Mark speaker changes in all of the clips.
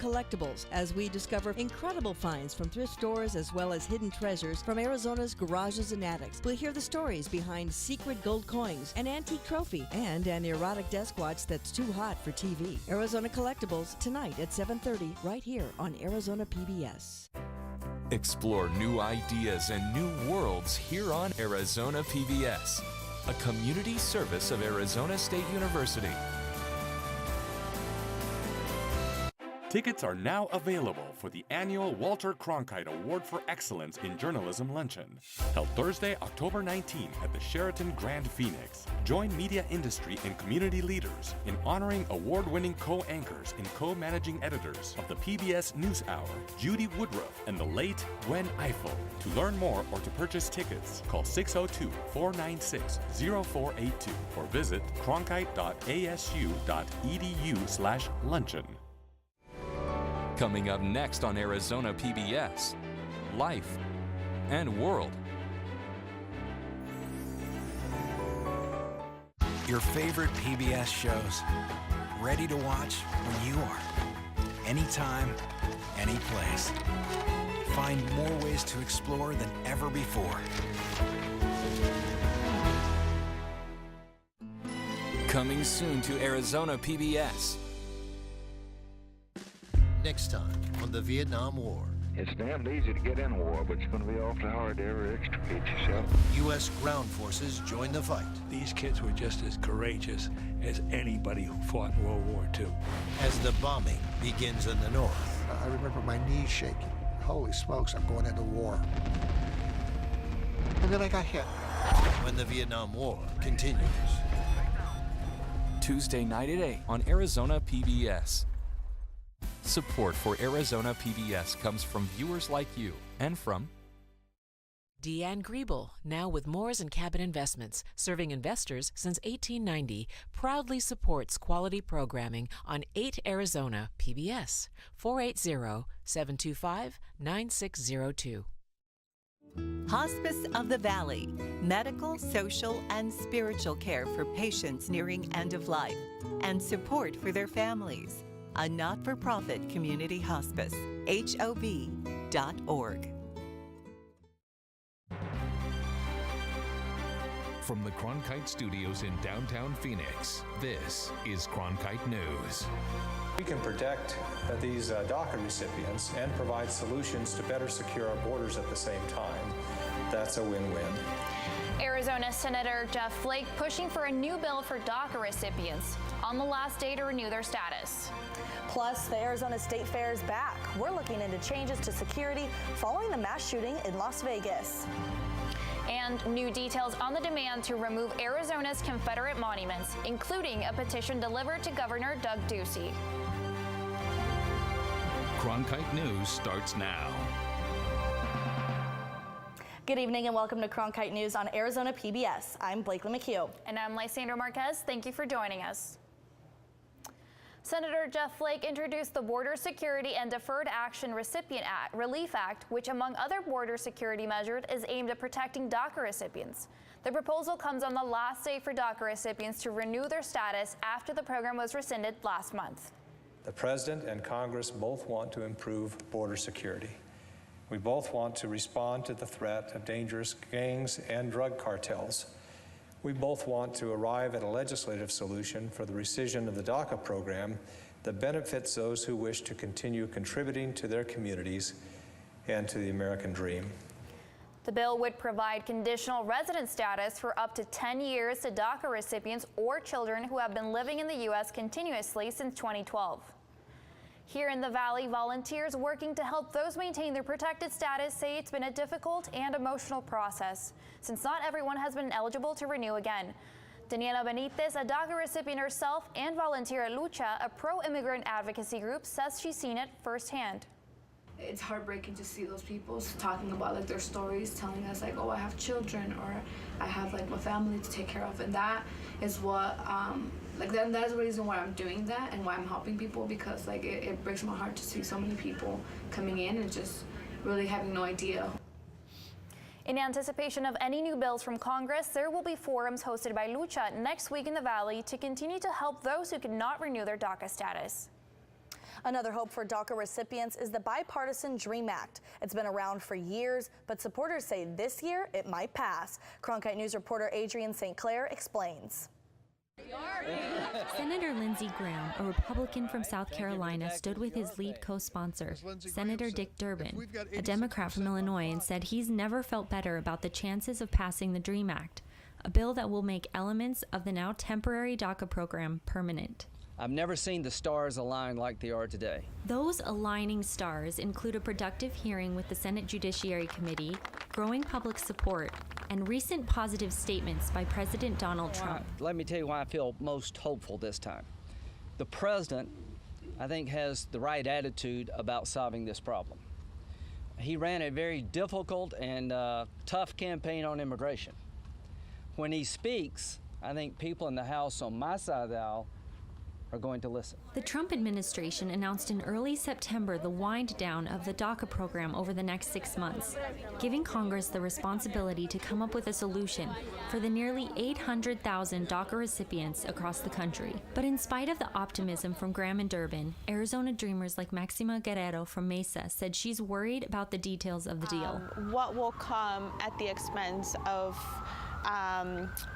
Speaker 1: Collectibles as we discover incredible finds from thrift stores as well as hidden treasures from Arizona's garages and attics. We'll hear the stories behind secret gold coins, an antique trophy, and an erotic desk watch that's too hot for TV. Arizona Collectibles tonight at 7:30 right here on Arizona PBS.
Speaker 2: Explore new ideas and new worlds here on Arizona PBS, a community service of Arizona State University. Tickets are now available for the annual Walter Cronkite Award for Excellence in Journalism Luncheon, held Thursday, October 19th at the Sheraton Grand Phoenix. Join media industry and community leaders in honoring award-winning co-anchors and co-managing editors of the PBS NewsHour, Judy Woodruff and the late Gwen Ifill. To learn more or to purchase tickets, call 602-496-0482 or visit cronkite.asu.edu/luncheon. Coming up next on Arizona PBS, Life and World.
Speaker 3: Your favorite PBS shows, ready to watch when you are. Anytime, any place. Find more ways to explore than ever before.
Speaker 2: Coming soon to Arizona PBS.
Speaker 4: Next time on the Vietnam War.
Speaker 5: It's damned easy to get in war, but it's going to be awfully hard to ever extricate yourself.
Speaker 4: U.S. ground forces join the fight.
Speaker 6: These kids were just as courageous as anybody who fought in World War II.
Speaker 4: As the bombing begins in the north.
Speaker 7: I remember my knees shaking. Holy smokes, I'm going into war. And then I got hit.
Speaker 4: When the Vietnam War continues.
Speaker 2: Tuesday night at 8 on Arizona PBS. Support for Arizona PBS comes from viewers like you and from
Speaker 8: Deanne Griebel, now with Moores and Cabot Investments, serving investors since 1890, proudly supports quality programming on 8 Arizona PBS, 480-725-9602.
Speaker 9: Hospice of the Valley, medical, social, and spiritual care for patients nearing end of life, and support for their families. A not-for-profit community hospice, HOV.org.
Speaker 10: From the Cronkite Studios in downtown Phoenix, this is Cronkite News.
Speaker 11: We can protect these DACA recipients and provide solutions to better secure our borders at the same time. That's a win-win.
Speaker 12: Arizona Senator Jeff Flake pushing for a new bill for DACA recipients on the last day to renew their status.
Speaker 13: Plus, the Arizona State Fair is back. We're looking into changes to security following the mass shooting in Las Vegas.
Speaker 12: And new details on the demand to remove Arizona's Confederate monuments, including a petition delivered to Governor Doug Ducey.
Speaker 10: Cronkite News starts now.
Speaker 13: Good evening and welcome to Cronkite News on Arizona PBS. I'm Blakely McHugh.
Speaker 12: And I'm Lysandra Marquez. Thank you for joining us. Senator Jeff Flake introduced the Border Security and Deferred Action Recipient Relief Act, which, among other border security measures, is aimed at protecting DACA recipients. The proposal comes on the last day for DACA recipients to renew their status after the program was rescinded last month.
Speaker 11: The President and Congress both want to improve border security. We both want to respond to the threat of dangerous gangs and drug cartels. We both want to arrive at a legislative solution for the rescission of the DACA program that benefits those who wish to continue contributing to their communities and to the American dream.
Speaker 12: The bill would provide conditional resident status for up to 10 years to DACA recipients or children who have been living in the U.S. continuously since 2012. Here in the Valley, volunteers working to help those maintain their protected status say it's been a difficult and emotional process, since not everyone has been eligible to renew again. Daniela Benitez, a DACA recipient herself and volunteer at Lucha, a pro-immigrant advocacy group, says she's seen it firsthand.
Speaker 14: It's heartbreaking to see those people talking about like their stories, telling us like, oh, I have children or I have like my family to take care of, and that is what that's the reason why I'm doing that and why I'm helping people, because like it breaks my heart to see so many people coming in and just really having no idea.
Speaker 12: In anticipation of any new bills from Congress, there will be forums hosted by Lucha next week in the Valley to continue to help those who cannot renew their DACA status.
Speaker 13: Another hope for DACA recipients is the bipartisan DREAM Act. It's been around for years, but supporters say this year it might pass. Cronkite News reporter Adrian St. Clair explains.
Speaker 15: Senator Lindsey Graham, a Republican from South Carolina, stood with his lead co-sponsor, Senator Dick Durbin, a Democrat from Illinois, and said he's never felt better about the chances of passing the DREAM Act, a bill that will make elements of the now temporary DACA program permanent.
Speaker 16: I've never seen the stars align like they are today.
Speaker 15: Those aligning stars include a productive hearing with the Senate Judiciary Committee, growing public support, and recent positive statements by President Donald Trump.
Speaker 16: Let me tell you why I feel most hopeful this time. The president, I think, has the right attitude about solving this problem. He ran a very difficult and tough campaign on immigration. When he speaks, I think people in the House on my side of the aisle are going to listen.
Speaker 15: The Trump administration announced in early September the wind down of the DACA program over the next 6 months, giving Congress the responsibility to come up with a solution for the nearly 800,000 DACA recipients across the country. But in spite of the optimism from Graham and Durbin, Arizona dreamers like Maxima Guerrero from Mesa said she's worried about the details of the deal.
Speaker 17: What will come at the expense of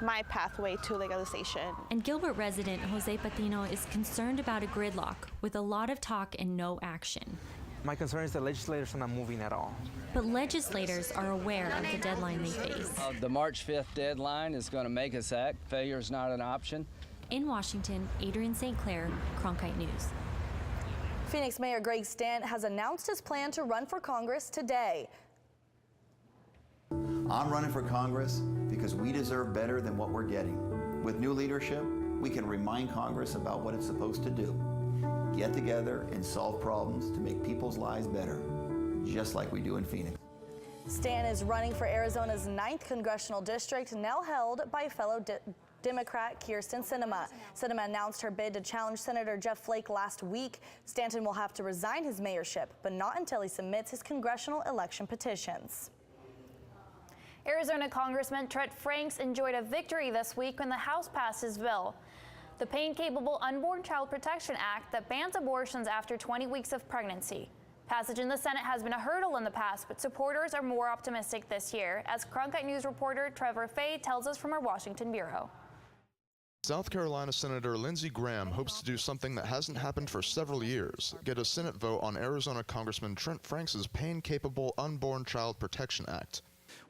Speaker 17: my pathway to legalization.
Speaker 15: And Gilbert resident Jose Patino is concerned about a gridlock with a lot of talk and no action.
Speaker 18: My concern is the legislators are not moving at all.
Speaker 15: But legislators are aware of the deadline they face.
Speaker 16: The March 5th deadline is going to make us act. Failure is not an option.
Speaker 15: In Washington, Adrian St. Clair, Cronkite News.
Speaker 13: Phoenix Mayor Greg Stant has announced his plan to run for Congress today.
Speaker 19: I'm running for Congress because we deserve better than what we're getting. With new leadership, we can remind Congress about what it's supposed to do. Get together and solve problems to make people's lives better, just like we do in Phoenix.
Speaker 13: Stant is running for Arizona's 9th congressional district, now held by fellow Democrat Kyrsten Sinema. Sinema announced her bid to challenge Senator Jeff Flake last week. Stanton will have to resign his mayorship, but not until he submits his congressional election petitions.
Speaker 12: Arizona Congressman Trent Franks enjoyed a victory this week when the House passed his bill. The Pain-Capable Unborn Child Protection Act that bans abortions after 20 weeks of pregnancy. Passage in the Senate has been a hurdle in the past, but supporters are more optimistic this year, as Cronkite News reporter Trevor Fay tells us from our Washington bureau.
Speaker 20: South Carolina Senator Lindsey Graham hopes to do something that hasn't happened for several years, get a Senate vote on Arizona Congressman Trent Franks' Pain-Capable Unborn Child Protection Act.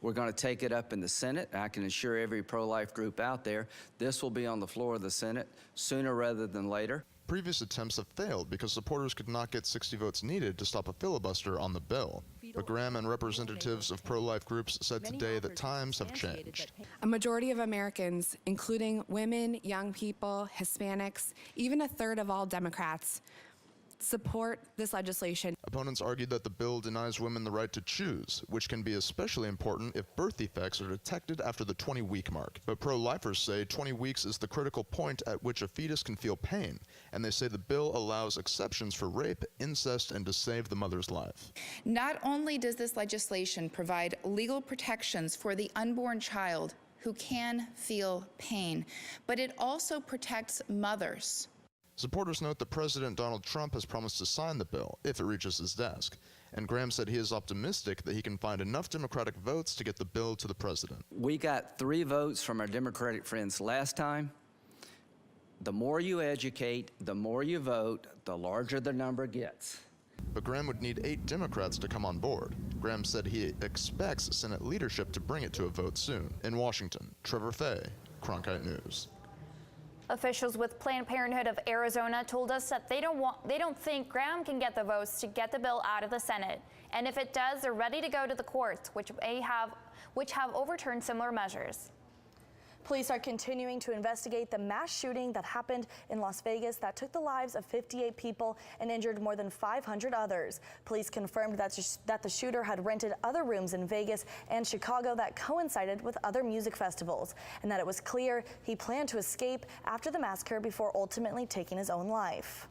Speaker 16: We're going to take it up in the Senate. I can assure every pro-life group out there this will be on the floor of the Senate sooner rather than later.
Speaker 20: Previous attempts have failed because supporters could not get 60 votes needed to stop a filibuster on the bill. But Graham and representatives of pro-life groups said today that times have changed.
Speaker 21: A majority of Americans, including women, young people, Hispanics, even a third of all Democrats, support this legislation.
Speaker 20: Opponents argued that the bill denies women the right to choose, which can be especially important if birth defects are detected after the 20-week mark. But pro-lifers say 20 weeks is the critical point at which a fetus can feel pain, and they say the bill allows exceptions for rape, incest, and to save the mother's life.
Speaker 22: Not only does this legislation provide legal protections for the unborn child who can feel pain, but it also protects mothers.
Speaker 20: Supporters note that President Donald Trump has promised to sign the bill if it reaches his desk, and Graham said he is optimistic that he can find enough Democratic votes to get the bill to the president.
Speaker 16: We got 3 votes from our Democratic friends last time. The more you educate, the more you vote, the larger the number gets.
Speaker 20: But Graham would need 8 Democrats to come on board. Graham said he expects Senate leadership to bring it to a vote soon. In Washington, Trevor Fay, Cronkite News.
Speaker 12: Officials with Planned Parenthood of Arizona told us that they don't think Graham can get the votes to get the bill out of the Senate. And if it does, they're ready to go to the courts, which have overturned similar measures.
Speaker 13: Police are continuing to investigate the mass shooting that happened in Las Vegas that took the lives of 58 people and injured more than 500 others. Police confirmed that the shooter had rented other rooms in Vegas and Chicago that coincided with other music festivals, and that it was clear he planned to escape after the massacre before ultimately taking his own life.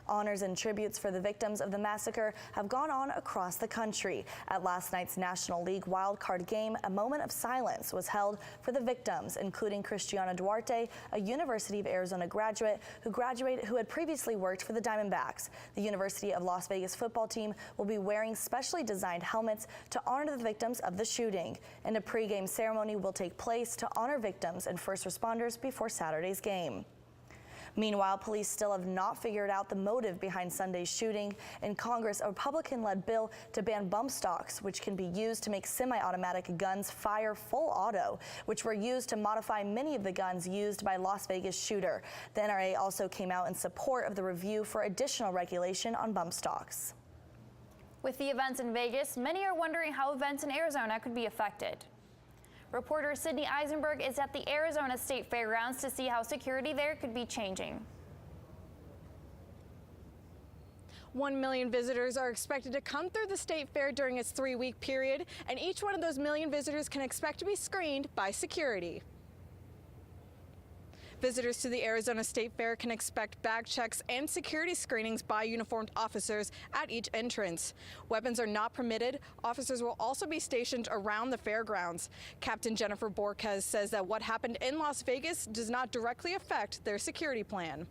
Speaker 13: Honors and tributes for the victims of the massacre have gone on across the country. At last night's National League wildcard game, a moment of silence was held for the victims, including Cristiana Duarte, a University of Arizona graduate who had previously worked for the Diamondbacks. The University of Las Vegas football team will be wearing specially designed helmets to honor the victims of the shooting, and a pregame ceremony will take place to honor victims and first responders before Saturday's game. Meanwhile, police still have not figured out the motive behind Sunday's shooting. In Congress, a Republican-led bill to ban bump stocks, which can be used to make semi-automatic guns fire full auto, which were used to modify many of the guns used by Las Vegas shooter. The NRA also came out in support of the review for additional regulation on bump stocks.
Speaker 12: With the events in Vegas, many are wondering how events in Arizona could be affected. Reporter Sydney Eisenberg is at the Arizona State Fairgrounds to see how security there could be changing.
Speaker 1: 1 million visitors are expected to come through the state fair during its 3-week period, and each one of those million visitors can expect to be screened by security. Visitors to the Arizona State Fair can expect bag checks and security screenings by uniformed officers at each entrance. Weapons are not permitted. Officers will also be stationed around the fairgrounds. Captain Jennifer Borquez says that what happened in Las Vegas does not directly affect their security plan.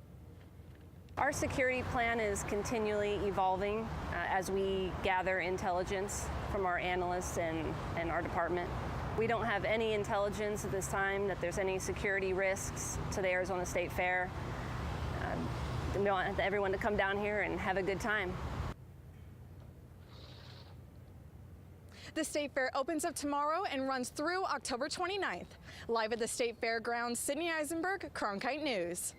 Speaker 3: Our security plan is continually evolving as we gather intelligence from our analysts and our department. We don't have any intelligence at this time that there's any security risks to the Arizona State Fair. We want everyone to come down here and have a good time.
Speaker 1: The State Fair opens up tomorrow and runs through October 29th. Live at the State Fairgrounds, Sydney Eisenberg, Cronkite News.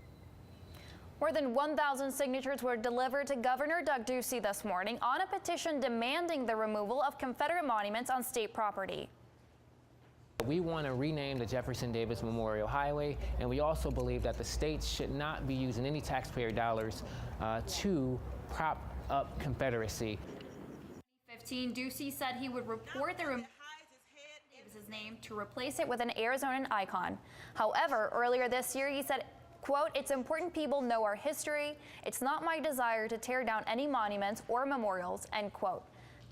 Speaker 12: More than 1,000 signatures were delivered to Governor Doug Ducey this morning on a petition demanding the removal of Confederate monuments on state property.
Speaker 23: We want to rename the Jefferson Davis Memorial Highway, and we also believe that the states should not be using any taxpayer dollars to prop up Confederacy.
Speaker 12: In 2015, Ducey said he would report the removal of Davis's name to replace it with an Arizonan icon. However, earlier this year, he said, quote, "It's important people know our history. It's not my desire to tear down any monuments or memorials," end quote.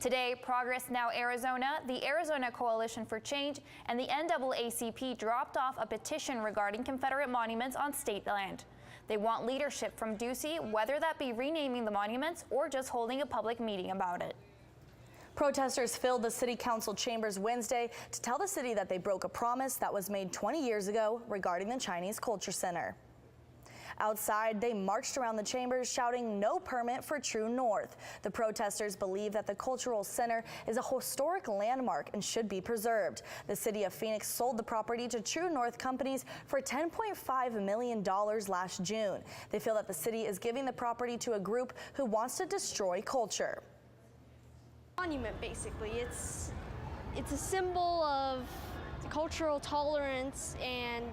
Speaker 12: Today, Progress Now Arizona, the Arizona Coalition for Change, and the NAACP dropped off a petition regarding Confederate monuments on state land. They want leadership from Ducey, whether that be renaming the monuments or just holding a public meeting about it.
Speaker 13: Protesters filled the city council chambers Wednesday to tell the city that they broke a promise that was made 20 years ago regarding the Chinese Culture Center. Outside, they marched around the chambers shouting "No permit for True North." The protesters believe that the Cultural Center is a historic landmark and should be preserved. The city of Phoenix sold the property to True North companies for $10.5 million last June. They feel that the city is giving the property to a group who wants to destroy culture.
Speaker 24: Monument, basically. It's a symbol of cultural tolerance, and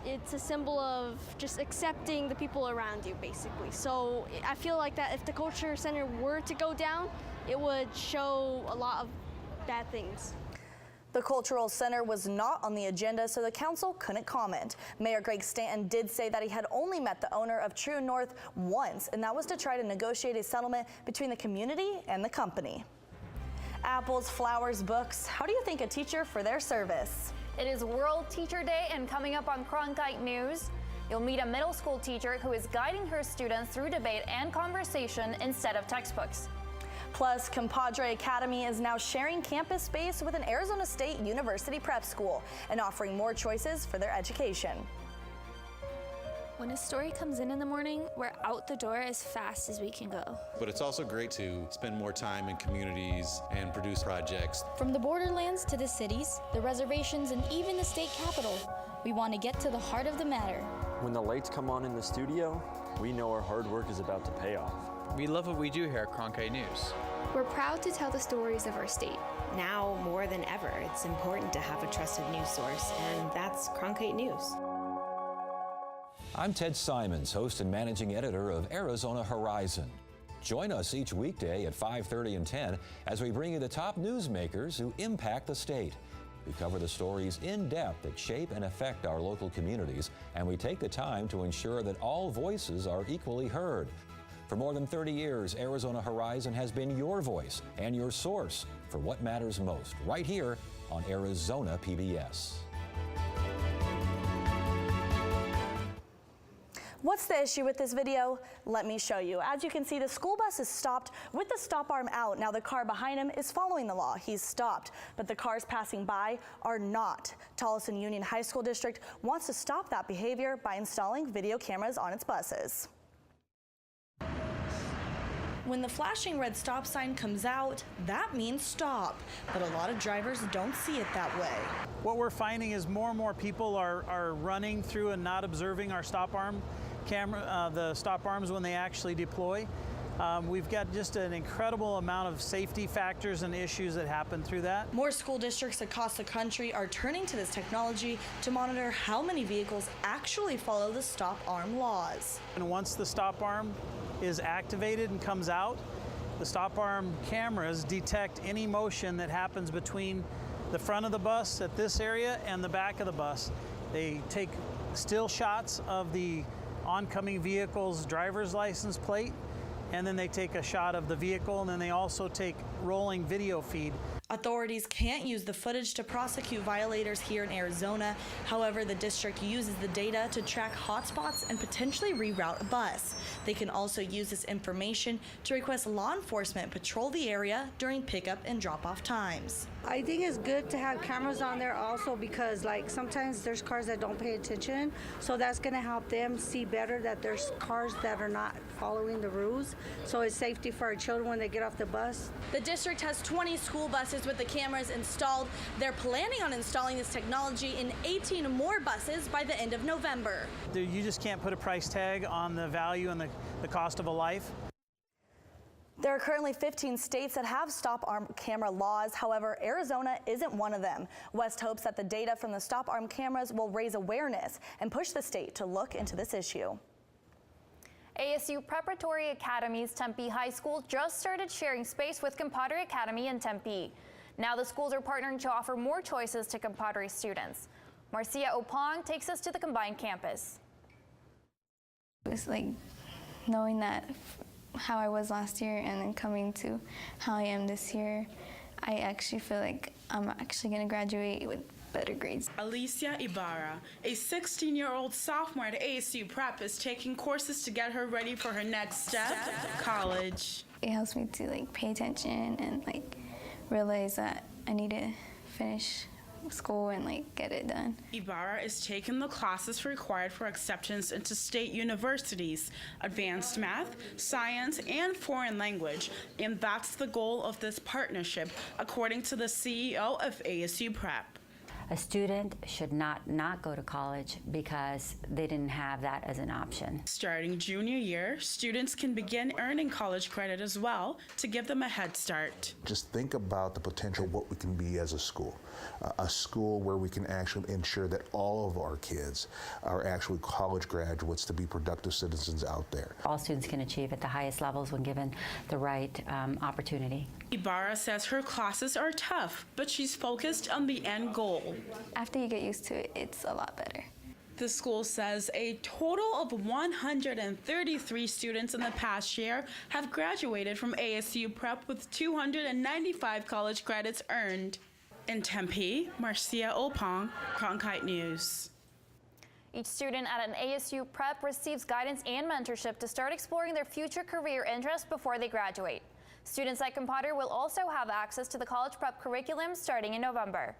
Speaker 24: it's a symbol of just accepting the people around you, basically. So I feel like that if the Culture Center were to go down, it would show a lot of bad things.
Speaker 13: The Cultural Center was not on the agenda, so the council couldn't comment. Mayor Greg Stanton did say that he had only met the owner of True North once, and that was to try to negotiate a settlement between the community and the company. Apples, flowers, books. How do you thank a teacher for their service?
Speaker 12: It is World Teacher Day, and coming up on Cronkite News, you'll meet a middle school teacher who is guiding her students through debate and conversation instead of textbooks.
Speaker 13: Plus, Compadre Academy is now sharing campus space with an Arizona State University prep school and offering more choices for their education.
Speaker 25: When a story comes in the morning, we're out the door as fast as we can go.
Speaker 26: But it's also great to spend more time in communities and produce projects.
Speaker 25: From the borderlands to the cities, the reservations, and even the state capitol, we want to get to the heart of the matter.
Speaker 27: When the lights come on in the studio, we know our hard work is about to pay off.
Speaker 28: We love what we do here at Cronkite News.
Speaker 25: We're proud to tell the stories of our state.
Speaker 29: Now, more than ever, it's important to have a trusted news source, and that's Cronkite News.
Speaker 30: I'm Ted Simons, host and managing editor of Arizona Horizon. Join us each weekday at 5:30 and 10 as we bring you the top newsmakers who impact the state. We cover the stories in depth that shape and affect our local communities, and we take the time to ensure that all voices are equally heard. For more than 30 years, Arizona Horizon has been your voice and your source for what matters most, right here on Arizona PBS.
Speaker 13: What's the issue with this video? Let me show you. As you can see, the school bus is stopped with the stop arm out. Now the car behind him is following the law. He's stopped, but the cars passing by are not. Tolleson Union High School District wants to stop that behavior by installing video cameras on its buses. When the flashing red stop sign comes out, that means stop, but a lot of drivers don't see it that way.
Speaker 2: What we're finding is more and more people are running through and not observing our stop arm camera, the stop arms when they actually deploy. We've got just an incredible amount of safety factors and issues that happen through that.
Speaker 13: More school districts across the country are turning to this technology to monitor how many vehicles actually follow the stop arm laws.
Speaker 2: And once the stop arm is activated and comes out, the stop arm cameras detect any motion that happens between the front of the bus at this area and the back of the bus. They take still shots of the oncoming vehicle's driver's license plate, and then they take a shot of the vehicle, and then they also take rolling video feed.
Speaker 13: Authorities can't use the footage to prosecute violators here in Arizona. However, the district uses the data to track hotspots and potentially reroute a bus. They can also use this information to request law enforcement patrol the area during pickup and drop-off times.
Speaker 4: I think it's good to have cameras on there also because like sometimes there's cars that don't pay attention, so that's going to help them see better that there's cars that are not following the rules, so it's safety for our children when they get off the bus.
Speaker 13: The district has 20 school buses with the cameras installed. They're planning on installing this technology in 18 more buses by the end of November.
Speaker 2: You just can't put a price tag on the value and the cost of a life.
Speaker 13: There are currently 15 states that have stop arm camera laws. However, Arizona isn't one of them. West hopes that the data from the stop arm cameras will raise awareness and push the state to look into this issue.
Speaker 12: ASU Preparatory Academy's Tempe High School just started sharing space with Compadre Academy in Tempe. Now the schools are partnering to offer more choices to Compadre students. Marcia Opong takes us to the combined campus.
Speaker 5: It's like knowing that how I was last year and then coming to how I am this year, I actually feel like I'm actually going to graduate with better grades.
Speaker 6: Alicia Ibarra, a 16-year-old sophomore at ASU Prep, is taking courses to get her ready for her next step, college.
Speaker 5: It helps me to like pay attention and like realize that I need to finish school and like get it done.
Speaker 6: Ibarra is taking the classes required for acceptance into state universities, advanced math, science, and foreign language, and that's the goal of this partnership, according to the CEO of ASU Prep.
Speaker 7: A student should not go to college because they didn't have that as an option.
Speaker 6: Starting junior year, students can begin earning college credit as well to give them a head start.
Speaker 8: Just think about the potential of what we can be as a school where we can actually ensure that all of our kids are actually college graduates to be productive citizens out there.
Speaker 7: All students can achieve at the highest levels when given the right opportunity.
Speaker 6: Ibarra says her classes are tough, but she's focused on the end goal.
Speaker 5: After you get used to it, it's a lot better.
Speaker 6: The school says a total of 133 students in the past year have graduated from ASU Prep with 295 college credits earned. In Tempe, Marcia Opong, Cronkite News.
Speaker 12: Each student at an ASU Prep receives guidance and mentorship to start exploring their future career interests before they graduate. Students at Compadre will also have access to the college prep curriculum starting in November.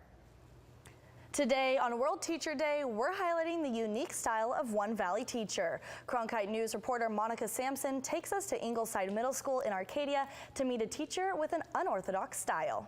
Speaker 13: Today on World Teacher Day, we're highlighting the unique style of one Valley teacher. Cronkite News reporter Monica Sampson takes us to Ingleside Middle School in Arcadia to meet a teacher with an unorthodox style.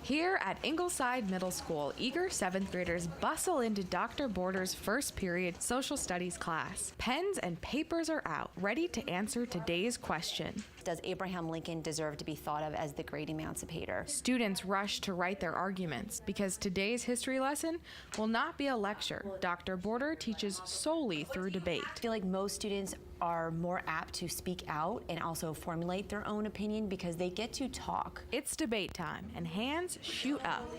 Speaker 9: Here at Ingleside Middle School, eager 7th graders bustle into Dr. Border's first period social studies class. Pens and papers are out, ready to answer today's question.
Speaker 10: Does Abraham Lincoln deserve to be thought of as the great emancipator?
Speaker 9: Students rush to write their arguments because today's history lesson will not be a lecture. Dr. Border teaches solely through debate.
Speaker 10: I feel like most students are more apt to speak out and also formulate their own opinion because they get to talk.
Speaker 9: It's debate time and hands shoot up.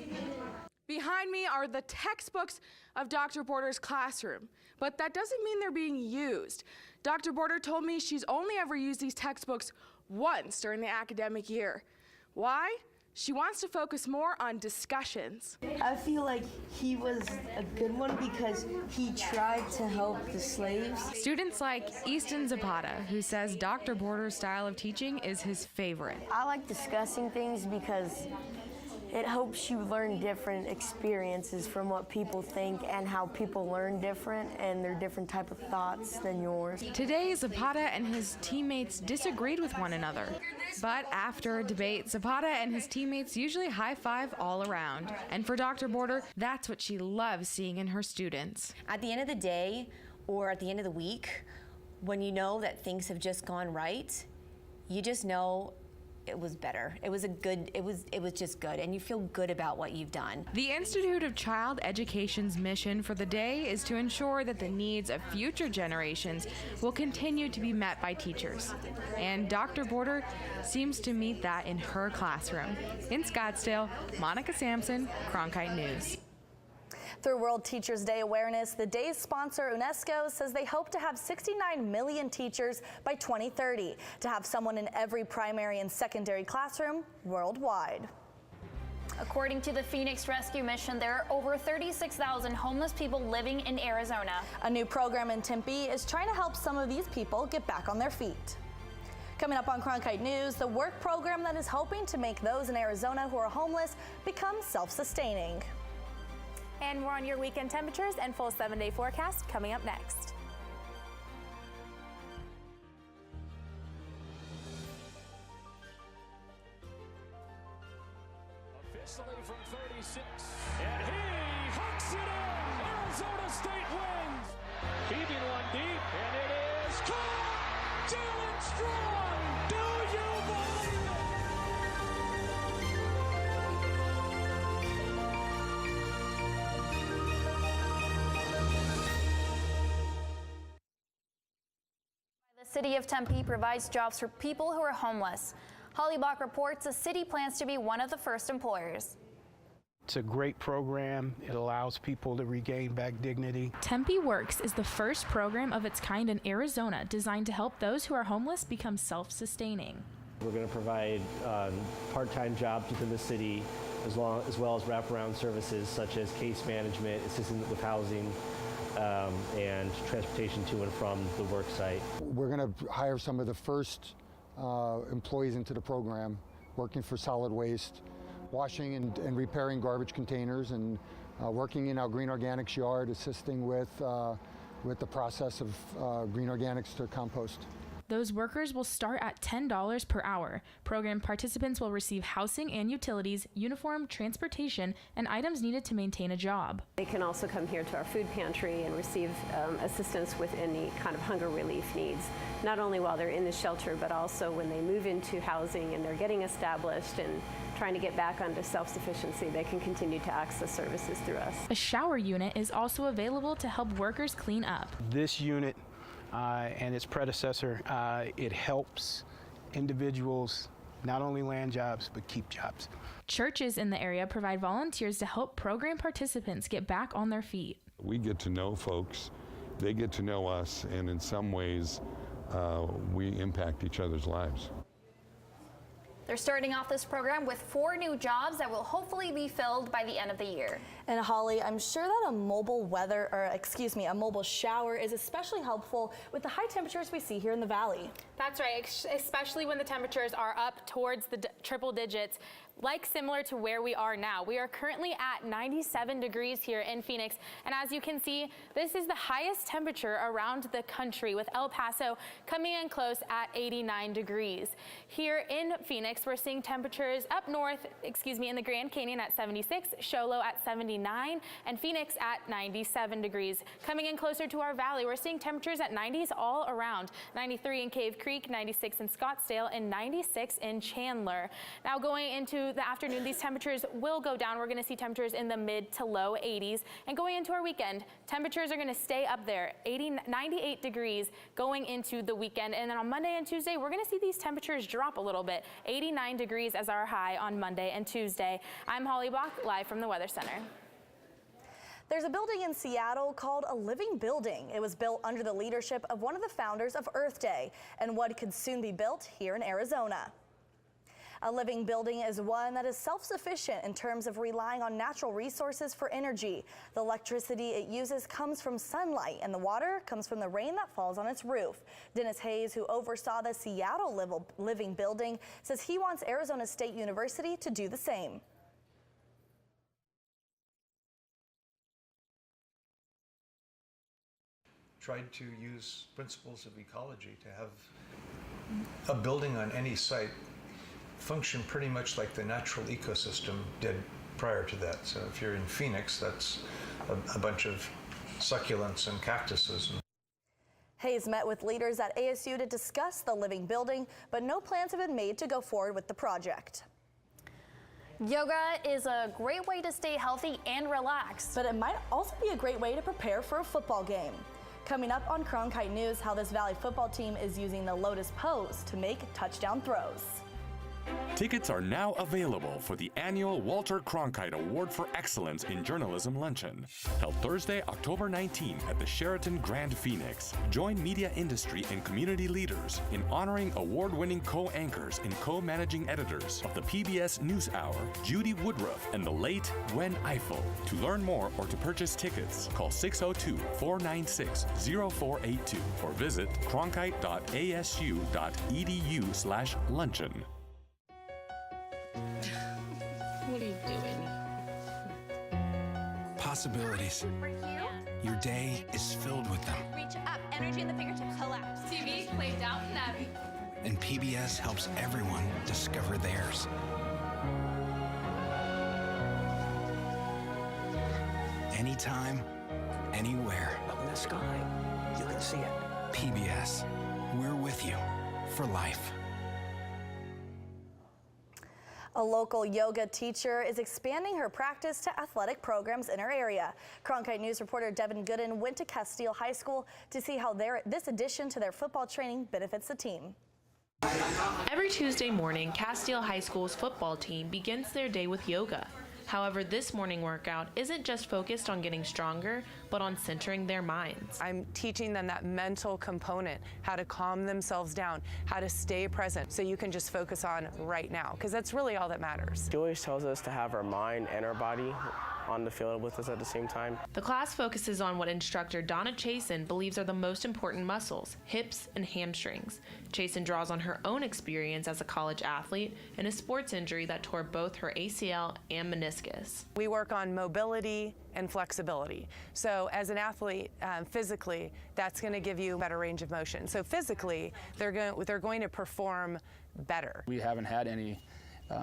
Speaker 9: Behind me are the textbooks of Dr. Border's classroom, but that doesn't mean they're being used. Dr. Border told me she's only ever used these textbooks once during the academic year. Why? She wants to focus more on discussions.
Speaker 11: I feel like he was a good one because he tried to help the slaves.
Speaker 9: Students like Easton Zapata, who says Dr. Border's style of teaching is his favorite.
Speaker 11: I like discussing things because it helps you learn different experiences from what people think and how people learn different and their different type of thoughts than yours.
Speaker 9: Today, Zapata and his teammates disagreed with one another. But after a debate, Zapata and his teammates usually high-five all around. And for Dr. Border, that's what she loves seeing in her students.
Speaker 10: At the end of the day, or at the end of the week, when you know that things have just gone right, you just know it was better. It was just good, and you feel good about what you've done.
Speaker 9: The Institute of Child Education's mission for the day is to ensure that the needs of future generations will continue to be met by teachers. And Dr. Border seems to meet that in her classroom. In Scottsdale, Monica Sampson, Cronkite News.
Speaker 13: Through World Teachers Day awareness, the day's sponsor, UNESCO, says they hope to have 69 million teachers by 2030, to have someone in every primary and secondary classroom worldwide.
Speaker 12: According to the Phoenix Rescue Mission, there are over 36,000 homeless people living in Arizona.
Speaker 13: A new program in Tempe is trying to help some of these people get back on their feet. Coming up on Cronkite News, the work program that is hoping to make those in Arizona who are homeless become self-sustaining.
Speaker 14: And more on your weekend temperatures and full 7-day forecast coming up next.
Speaker 15: Officially from 36, and he hooks it in. Arizona State wins. Keeping one deep, and it is caught. Jalen Strong. Do you believe it?
Speaker 12: The City of Tempe provides jobs for people who are homeless. Holly Bach reports the city plans to be one of the first employers.
Speaker 16: It's a great program. It allows people to regain back dignity.
Speaker 17: Tempe Works is the first program of its kind in Arizona designed to help those who are homeless become self-sustaining.
Speaker 18: We're going to provide part-time jobs within the city as well as wraparound services such as case management, assistance with housing, and transportation to and from the work site.
Speaker 19: We're going to hire some of the first employees into the program, working for solid waste, washing and repairing garbage containers, and working in our green organics yard, assisting with the process of green organics to compost.
Speaker 17: Those workers will start at $10 per hour. Program participants will receive housing and utilities, uniform, transportation, and items needed to maintain a job.
Speaker 20: They can also come here to our food pantry and receive assistance with any kind of hunger relief needs, not only while they're in the shelter, but also when they move into housing and they're getting established and trying to get back onto self-sufficiency, they can continue to access services through us.
Speaker 17: A shower unit is also available to help workers clean up.
Speaker 16: This unit and its predecessor, it helps individuals not only land jobs, but keep jobs.
Speaker 17: Churches in the area provide volunteers to help program participants get back on their feet.
Speaker 21: We get to know folks, they get to know us, and in some ways, we impact each other's lives.
Speaker 12: They're starting off this program with 4 new jobs that will hopefully be filled by the end of the year.
Speaker 13: And Holly, I'm sure that a mobile shower is especially helpful with the high temperatures we see here in the valley.
Speaker 14: That's right, especially when the temperatures are up towards the triple digits, like similar to where we are now. We are currently at 97 degrees here in Phoenix, and as you can see, this is the highest temperature around the country, with El Paso coming in close at 89 degrees. Here in Phoenix, we're seeing temperatures up north, in the Grand Canyon at 76, Show Low at 79, and Phoenix at 97 degrees. Coming in closer to our valley, we're seeing temperatures at 90s all around. 93 in Cave Creek, 96 in Scottsdale, and 96 in Chandler. Now going into the afternoon, these temperatures will go down. We're going to see temperatures in the mid to low 80s. And going into our weekend, temperatures are going to stay up there, 98 degrees going into the weekend. And then on Monday and Tuesday, we're going to see these temperatures drop a little bit, 89 degrees as our high on Monday and Tuesday. I'm Holly Bach, live from the Weather Center.
Speaker 13: There's a building in Seattle called a living building. It was built under the leadership of one of the founders of Earth Day and what could soon be built here in Arizona. A living building is one that is self-sufficient in terms of relying on natural resources for energy. The electricity it uses comes from sunlight, and the water comes from the rain that falls on its roof. Dennis Hayes, who oversaw the Seattle living building, says he wants Arizona State University to do the same.
Speaker 1: Tried to use principles of ecology to have a building on any site function pretty much like the natural ecosystem did prior to that. So if you're in Phoenix, that's a bunch of succulents and cactuses.
Speaker 13: Hayes met with leaders at ASU to discuss the living building, but no plans have been made to go forward with the project.
Speaker 12: Yoga is a great way to stay healthy and relaxed.
Speaker 13: But it might also be a great way to prepare for a football game. Coming up on Cronkite News, how this Valley football team is using the lotus pose to make touchdown throws.
Speaker 3: Tickets are now available for the annual Walter Cronkite Award for Excellence in Journalism Luncheon, held Thursday, October 19 at the Sheraton Grand Phoenix. Join media industry and community leaders in honoring award-winning co-anchors and co-managing editors of the PBS NewsHour, Judy Woodruff and the late Gwen Ifill. To learn more or to purchase tickets, call 602-496-0482 or visit cronkite.asu.edu/luncheon.
Speaker 22: What are you doing? Possibilities. Your day is filled with them.
Speaker 23: Reach up, energy in the fingertips, collapse. TV, play Downton Abbey.
Speaker 22: And PBS helps everyone discover theirs. Anytime, anywhere. Up in the sky, you can see it. PBS, we're with you for life.
Speaker 13: A local yoga teacher is expanding her practice to athletic programs in her area. Cronkite News reporter Devin Gooden went to Castile High School to see how this addition to their football training benefits the team.
Speaker 24: Every Tuesday morning, Castile High School's football team begins their day with yoga. However, this morning workout isn't just focused on getting stronger, but on centering their minds.
Speaker 25: I'm teaching them that mental component, how to calm themselves down, how to stay present, so you can just focus on right now, because that's really all that matters.
Speaker 26: She always tells us to have our mind and our body on the field with us at the same time.
Speaker 24: The class focuses on what instructor Donna Chasen believes are the most important muscles, hips and hamstrings. Chasen draws on her own experience as a college athlete and a sports injury that tore both her ACL and meniscus.
Speaker 25: We work on mobility and flexibility. So as an athlete, physically, that's going to give you a better range of motion. So physically, they're going to perform better.
Speaker 27: We haven't had any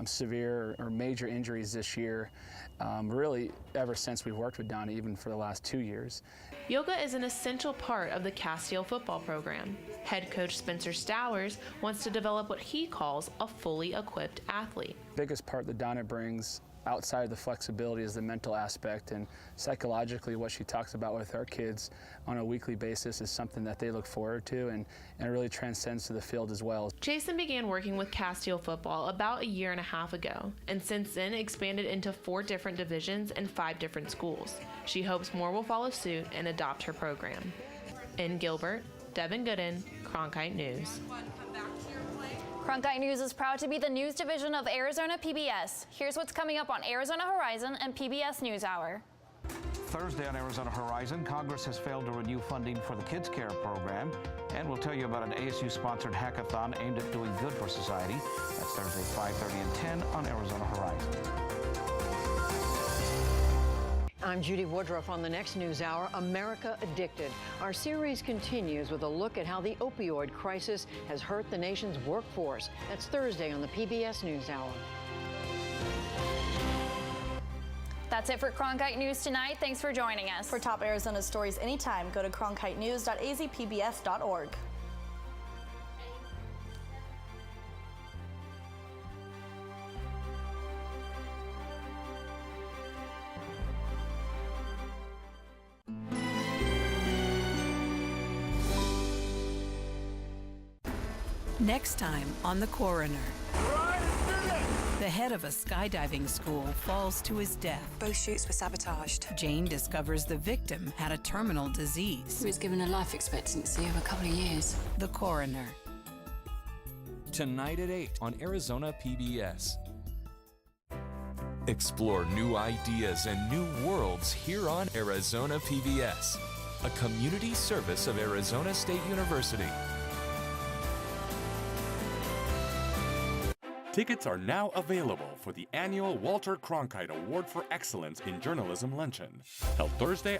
Speaker 27: severe or major injuries this year, really ever since we've worked with Donna, even for the last 2 years.
Speaker 24: Yoga is an essential part of the Castile football program. Head coach Spencer Stowers wants to develop what he calls a fully equipped athlete.
Speaker 27: The biggest part that Donna brings outside of the flexibility is the mental aspect, and psychologically what she talks about with our kids on a weekly basis is something that they look forward to, and it really transcends to the field as well.
Speaker 24: Jason began working with Castile football about 1.5 years ago, and since then expanded into 4 different divisions and 5 different schools. She hopes more will follow suit and adopt her program. In Gilbert, Devin Gooden, Cronkite News.
Speaker 12: Cronkite News is proud to be the news division of Arizona PBS. Here's what's coming up on Arizona Horizon and PBS NewsHour.
Speaker 28: Thursday on Arizona Horizon, Congress has failed to renew funding for the Kids Care program, and we'll tell you about an ASU-sponsored hackathon aimed at doing good for society. That's Thursday, 5:30 and 10 on Arizona Horizon.
Speaker 29: I'm Judy Woodruff on the next NewsHour, America Addicted. Our series continues with a look at how the opioid crisis has hurt the nation's workforce. That's Thursday on the PBS NewsHour.
Speaker 12: That's it for Cronkite News tonight. Thanks for joining us.
Speaker 13: For top Arizona stories anytime, go to cronkitenews.azpbs.org.
Speaker 30: Next time on The Coroner.
Speaker 2: The head of a skydiving school falls to his death.
Speaker 4: Both chutes were sabotaged.
Speaker 2: Jane discovers the victim had a terminal disease.
Speaker 4: He was given a life expectancy of a couple of years.
Speaker 2: The coroner.
Speaker 5: Tonight at 8 on Arizona PBS. Explore new ideas and new worlds here on Arizona PBS, a community service of Arizona State University.
Speaker 3: Tickets are now available for the annual Walter Cronkite Award for Excellence in Journalism Luncheon, held Thursday,